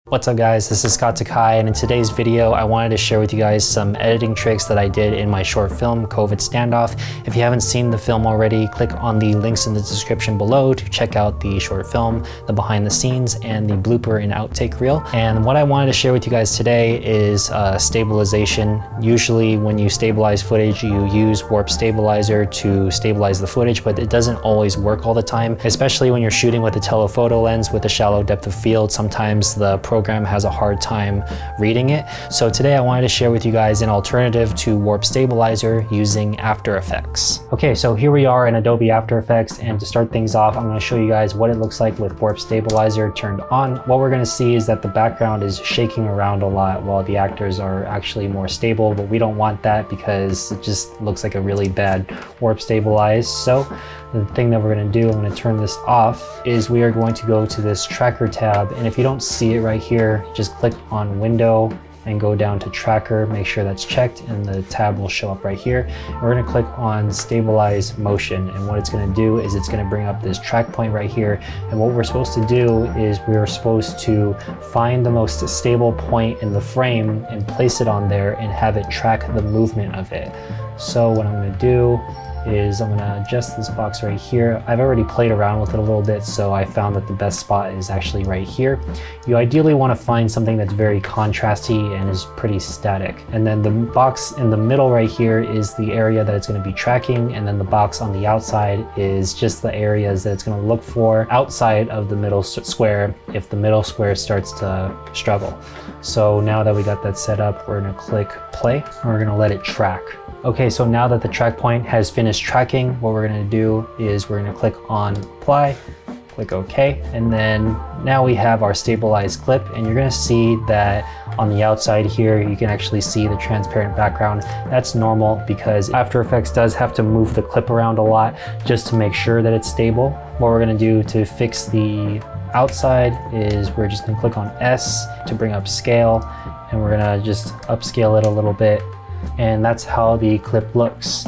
What's up guys, this is Scott Takai, and in today's video I wanted to share with you guys some editing tricks that I did in my short film, COVID Standoff. If you haven't seen the film already, click on the links in the description below to check out the short film, the behind the scenes, and the blooper and outtake reel. And what I wanted to share with you guys today is stabilization. Usually when you stabilize footage, you use Warp Stabilizer to stabilize the footage, but it doesn't always work all the time, especially when you're shooting with a telephoto lens with a shallow depth of field. Sometimes the program has a hard time reading it. So today I wanted to share with you guys an alternative to Warp Stabilizer using After Effects. Okay, so here we are in Adobe After Effects, and to start things off, I'm going to show you guys what it looks like with Warp Stabilizer turned on. What we're going to see is that the background is shaking around a lot while the actors are actually more stable, but we don't want that because it just looks like a really bad Warp Stabilize. So the thing that we're going to do, I'm going to turn this off, is we are going to go to this tracker tab, and if you don't see it right here, just click on window and go down to tracker, make sure that's checked, and the tab will show up right here. And we're going to click on stabilize motion, and what it's going to do is it's going to bring up this track point right here, and what we're supposed to do is we're supposed to find the most stable point in the frame and place it on there and have it track the movement of it. So what I'm going to do is I'm going to adjust this box right here. I've already played around with it a little bit, so I found that the best spot is actually right here. You ideally want to find something that's very contrasty and is pretty static. And then the box in the middle right here is the area that it's going to be tracking, and then the box on the outside is just the areas that it's going to look for outside of the middle square if the middle square starts to struggle. So now that we got that set up, we're going to click play, and we're going to let it track. Okay, so now that the track point has finished tracking, what we're going to do is we're going to click on apply, click OK, and then now we have our stabilized clip, and you're going to see that on the outside here you can actually see the transparent background. That's normal because After Effects does have to move the clip around a lot just to make sure that it's stable. What we're going to do to fix the outside is we're just going to click on S to bring up scale, and we're going to just upscale it a little bit. And that's how the clip looks.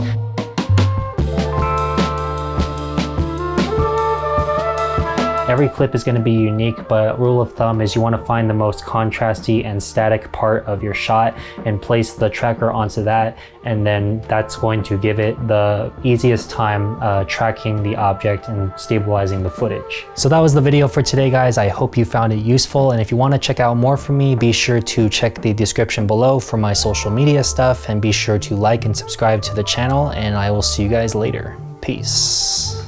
Every clip is going to be unique, but rule of thumb is you want to find the most contrasty and static part of your shot and place the tracker onto that, and then that's going to give it the easiest time tracking the object and stabilizing the footage. So that was the video for today, guys. I hope you found it useful, and if you want to check out more from me, be sure to check the description below for my social media stuff, and be sure to like and subscribe to the channel, and I will see you guys later. Peace.